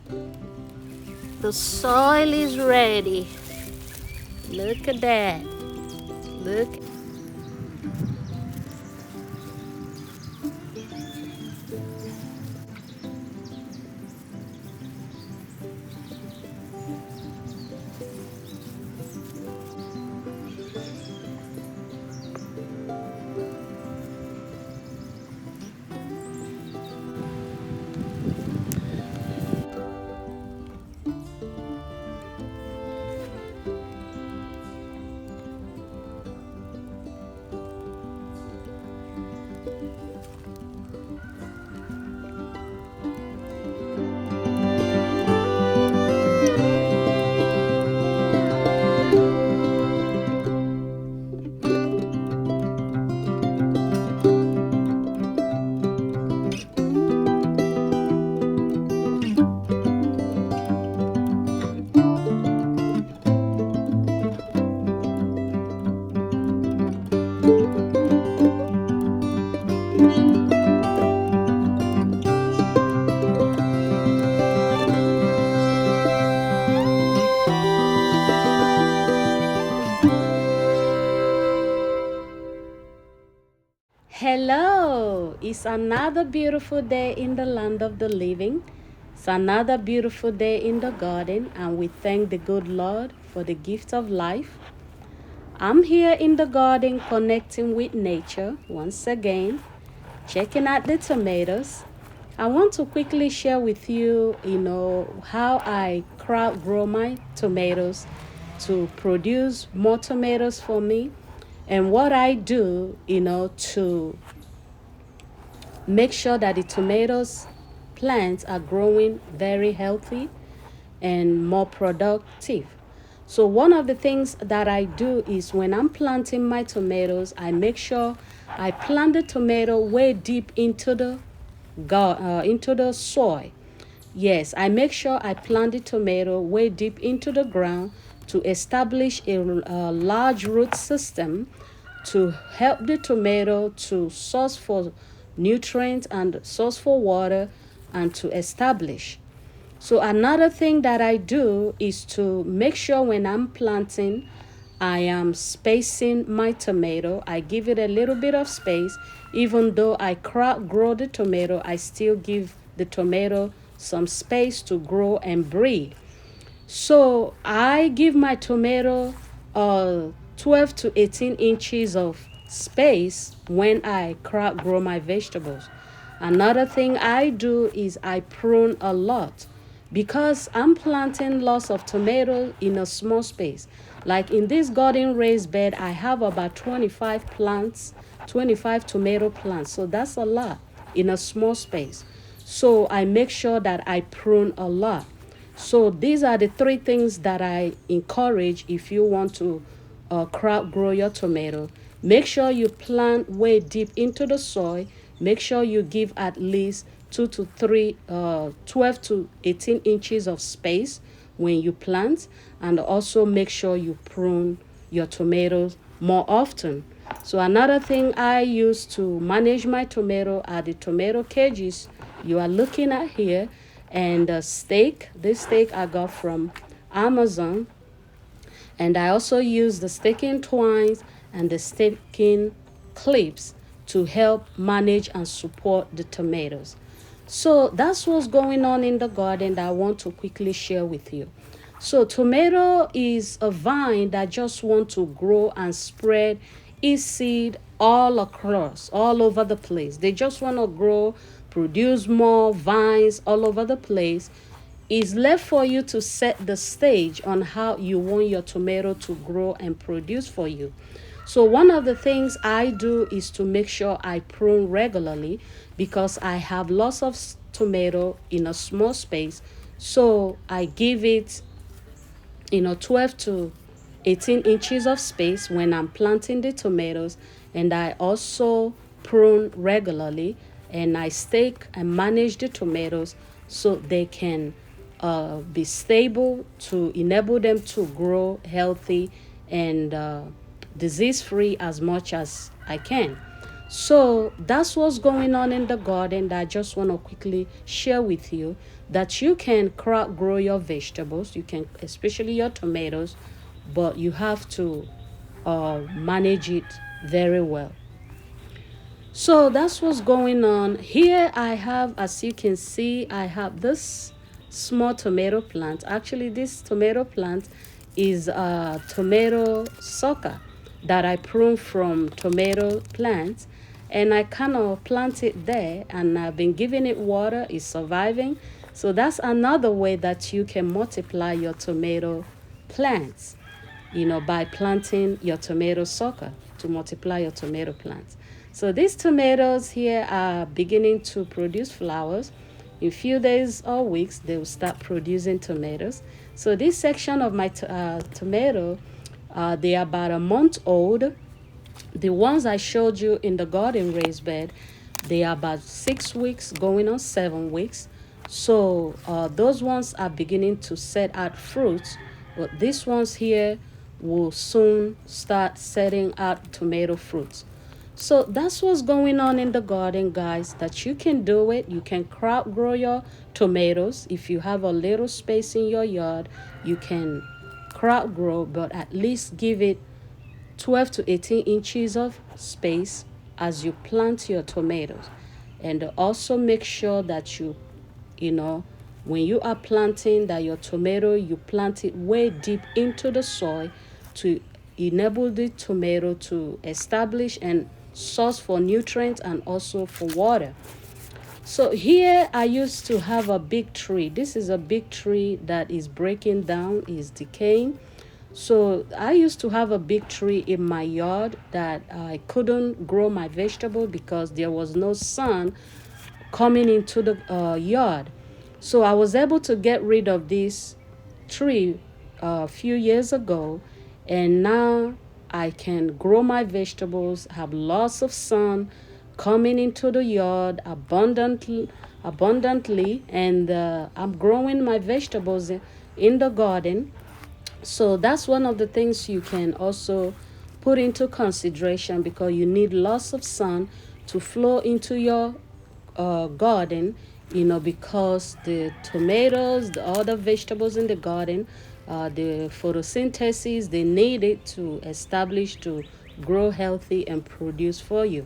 The soil is ready. Look at that. Look. Hello, it's another beautiful day in the land of the living. It's another beautiful day in the garden, and we thank the good Lord for the gift of life. I'm here in the garden connecting with nature once again, checking out the tomatoes. I want to quickly share with you, how I crowd grow my tomatoes to produce more tomatoes for me, and what I do, to make sure that the tomatoes plants are growing very healthy and more productive. So one of the things that I do is when I'm planting my tomatoes, I make sure I plant the tomato way deep into the soil. Yes, I make sure I plant the tomato way deep into the ground to establish a large root system to help the tomato to source for nutrients and source for water and to establish. So another thing that I do is to make sure when I'm planting, I am spacing my tomato. I give it a little bit of space. Even though I crop grow the tomato, I still give the tomato some space to grow and breed. So I give my tomato 12 to 18 inches of space when I crop grow my vegetables. Another thing I do is I prune a lot because I'm planting lots of tomatoes in a small space. Like in this garden raised bed, I have about 25 plants, 25 tomato plants. So that's a lot in a small space. So I make sure that I prune a lot. So these are the three things that I encourage if you want to crop grow your tomato. Make sure you plant way deep into the soil. Make sure you give at least 2 to 3, 12 to 18 inches of space when you plant. And also make sure you prune your tomatoes more often. So another thing I use to manage my tomato are the tomato cages you are looking at here, and the stake. This stake I got from Amazon, and I also use the staking twines and the staking clips to help manage and support the tomatoes. So that's what's going on in the garden that I want to quickly share with you. So tomato is a vine that just want to grow and spread its seed all across, all over the place. They just want to grow, produce more vines all over the place. It's left for you to set the stage on how you want your tomato to grow and produce for you. So one of the things I do is to make sure I prune regularly because I have lots of tomato in a small space. So I give it 12 to 18 inches of space when I'm planting the tomatoes, and I also prune regularly, and I stake and manage the tomatoes so they can be stable to enable them to grow healthy and disease free as much as I can. So that's what's going on in the garden that I just want to quickly share with you, that you can crop grow your vegetables, you can, especially your tomatoes, but you have to manage it very well. So that's what's going on. Here I have, as you can see, I have this small tomato plant. Actually, this tomato plant is a tomato sucker that I prune from tomato plants. And I kind of plant it there, and I've been giving it water. It's surviving. So that's another way that you can multiply your tomato plants, by planting your tomato sucker to multiply your tomato plants. So these tomatoes here are beginning to produce flowers. In a few days or weeks, they will start producing tomatoes. So this section of my tomato, they are about a month old. The ones I showed you in the garden raised bed, they are about 6 weeks, going on 7 weeks. So those ones are beginning to set out fruits, but these ones here will soon start setting out tomato fruits. So that's what's going on in the garden, guys, that you can do it. You can crop grow your tomatoes. If you have a little space in your yard, you can crop grow, but at least give it 12 to 18 inches of space as you plant your tomatoes. And also make sure that when you are planting, that your tomato, you plant it way deep into the soil to enable the tomato to establish and source for nutrients and also for water. So here I used to have a big tree. This is a big tree that is breaking down, is decaying. So I used to have a big tree in my yard that I couldn't grow my vegetable because there was no sun coming into the yard. So I was able to get rid of this tree a few years ago, and now I can grow my vegetables, have lots of sun coming into the yard abundantly, and I'm growing my vegetables in the garden. So that's one of the things you can also put into consideration, because you need lots of sun to flow into your garden, because the tomatoes, the other vegetables in the garden, the photosynthesis, they need it to establish, to grow healthy and produce for you.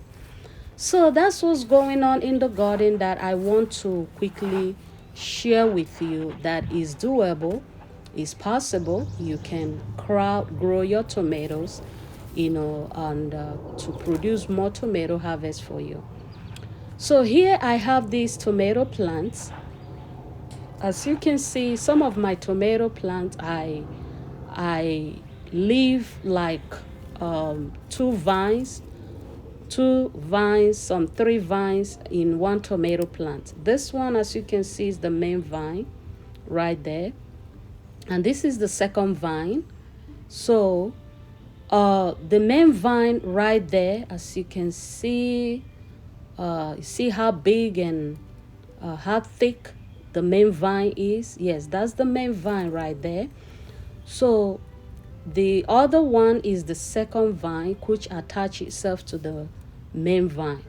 So that's what's going on in the garden that I want to quickly share with you, that is doable, is possible. You can crowd grow your tomatoes, and to produce more tomato harvest for you. So here I have these tomato plants. As you can see, some of my tomato plants, I leave like two vines, some three vines in one tomato plant. This one, as you can see, is the main vine right there, and this is the second vine. So the main vine right there, as you can see, see how big and how thick the main vine is. Yes, that's the main vine right there. So the other one is the second vine, which attach itself to the main vine.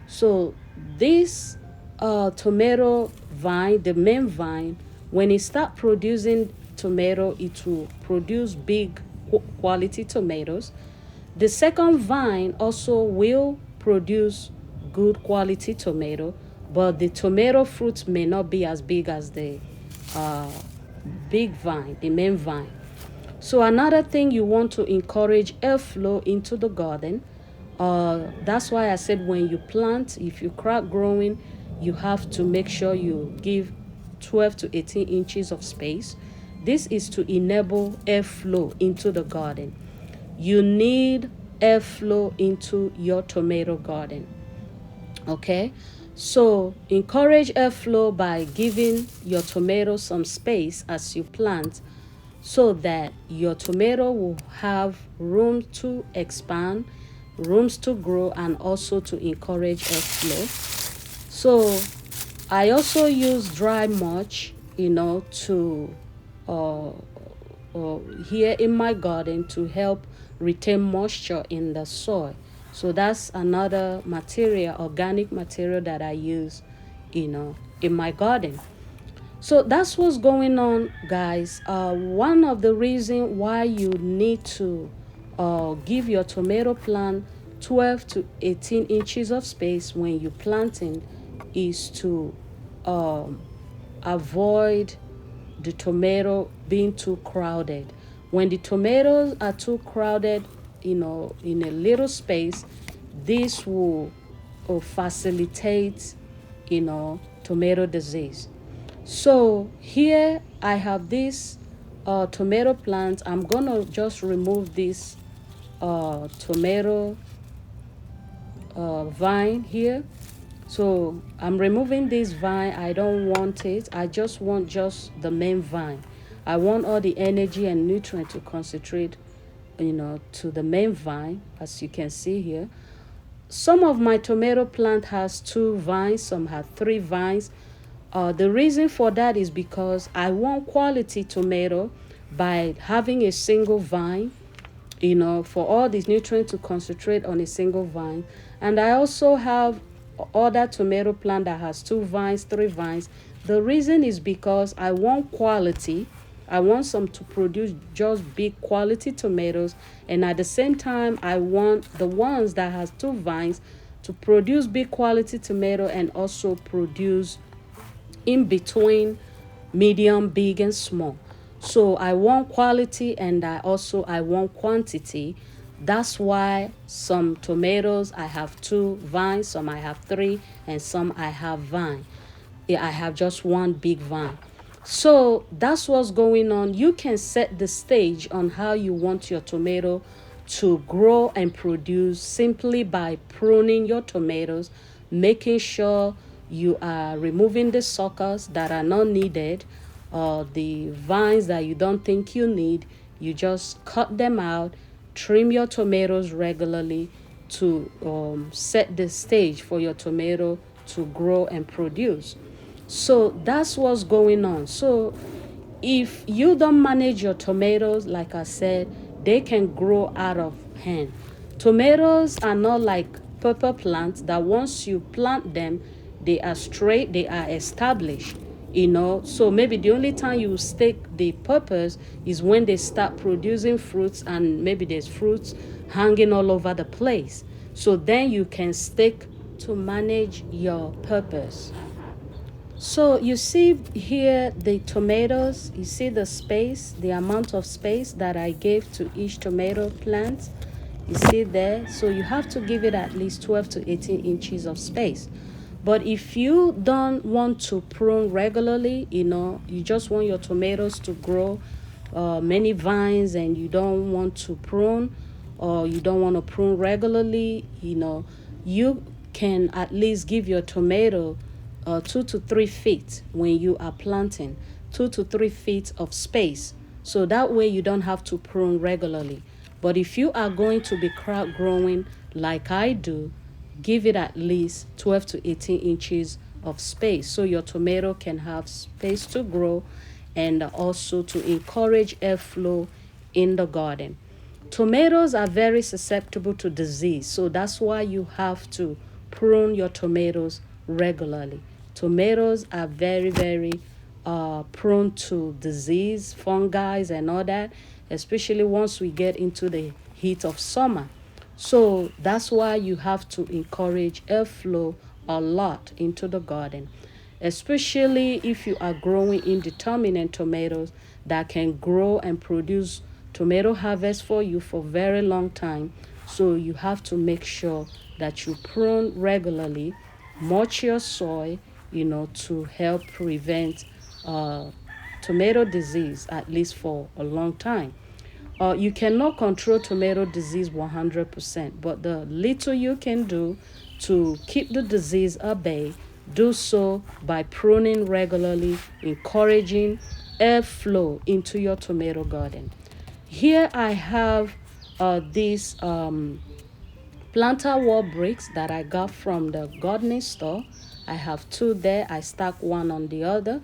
So this tomato vine, the main vine, when it start producing tomato, it will produce big quality tomatoes. The second vine also will produce good quality tomato, but the tomato fruits may not be as big as the uh, big vine, the main vine. So another thing, you want to encourage airflow into the garden. That's why I said when you plant, if you crop growing, you have to make sure you give 12 to 18 inches of space. This is to enable airflow into the garden. You need airflow into your tomato garden. Okay, so encourage airflow by giving your tomato some space as you plant, so that your tomato will have room to expand, rooms to grow, and also to encourage airflow. So I also use dry mulch, to here in my garden, to help retain moisture in the soil. So that's another material, organic material that I use, in my garden. So that's what's going on, guys. One of the reasons why you need to give your tomato plant 12 to 18 inches of space when you're planting is to um, avoid the tomato being too crowded. When the tomatoes are too crowded, in a little space, this will facilitate, tomato disease. So here I have this tomato plant. I'm gonna just remove this tomato vine here. So I'm removing this vine. I don't want it. I just want just the main vine. I want all the energy and nutrient to concentrate, to the main vine, as you can see here. Some of my tomato plant has 2 vines, some have 3 vines. The reason for that is because I want quality tomato by having a single vine, for all these nutrients to concentrate on a single vine. And I also have other tomato plant that has 2 vines, 3 vines. The reason is because I want quality. I want some to produce just big quality tomatoes, and at the same time I want the ones that has 2 vines to produce big quality tomato and also produce in between medium, big, and small. So I want quality and I want quantity. That's why some tomatoes I have 2 vines, some I have 3, and some I have vine. Yeah, I have just one big vine. So that's what's going on. You can set the stage on how you want your tomato to grow and produce simply by pruning your tomatoes, making sure you are removing the suckers that are not needed, or the vines that you don't think you need. You just cut them out, trim your tomatoes regularly to set the stage for your tomato to grow and produce. So that's what's going on. So if you don't manage your tomatoes, like I said, they can grow out of hand. Tomatoes are not like pepper plants that once you plant them, they are straight, they are established. So maybe the only time you stake the peppers is when they start producing fruits, and maybe there's fruits hanging all over the place. So then you can stake to manage your peppers. So you see here the tomatoes, you see the space, the amount of space that I gave to each tomato plant. You see there? So you have to give it at least 12 to 18 inches of space. But if you don't want to prune regularly, you just want your tomatoes to grow many vines, and you don't want to prune, or you don't want to prune regularly, you can at least give your tomato 2 to 3 feet when you are planting, 2 to 3 feet of space. So that way you don't have to prune regularly. But if you are going to be crowd growing like I do, give it at least 12 to 18 inches of space so your tomato can have space to grow and also to encourage airflow in the garden. Tomatoes are very susceptible to disease, so that's why you have to prune your tomatoes regularly. Tomatoes are very, very prone to disease, fungi, and all that, especially once we get into the heat of summer. So that's why you have to encourage airflow a lot into the garden, especially if you are growing indeterminate tomatoes that can grow and produce tomato harvest for you for very long time. So you have to make sure that you prune regularly, mulch your soil, to help prevent tomato disease at least for a long time. You cannot control tomato disease 100%, but the little you can do to keep the disease at bay, do so by pruning regularly, encouraging airflow into your tomato garden. Here I have these planter wall bricks that I got from the gardening store. I have 2 there. I stack one on the other.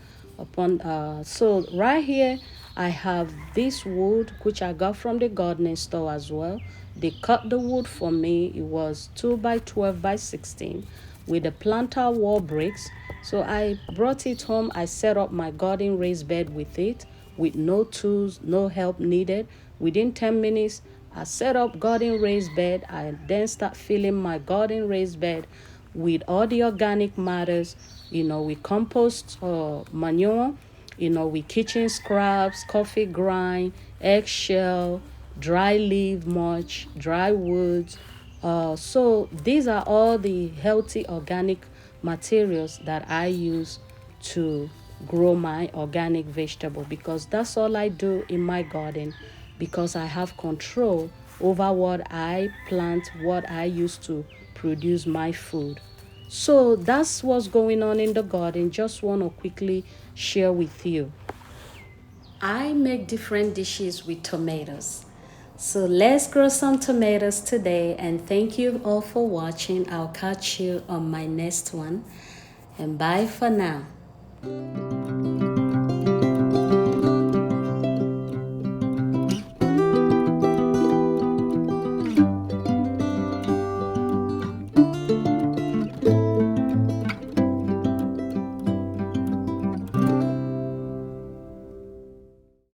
So right here I have this wood which I got from the gardening store as well. They cut the wood for me. It was 2 by 12 by 16 with the planter wall bricks. So I brought it home. I set up my garden raised bed with it, with no tools, no help needed. Within 10 minutes, I set up garden raised bed. I then start filling my garden raised bed with all the organic matters, with compost or manure, with kitchen scraps, coffee grind, eggshell, dry leaf mulch, dry woods. So these are all the healthy organic materials that I use to grow my organic vegetable, because that's all I do in my garden, because I have control over what I plant, what I use to produce my food. So that's what's going on in the garden. Just want to quickly share with you. I make different dishes with tomatoes. So let's grow some tomatoes today, and thank you all for watching. I'll catch you on my next one, and bye for now.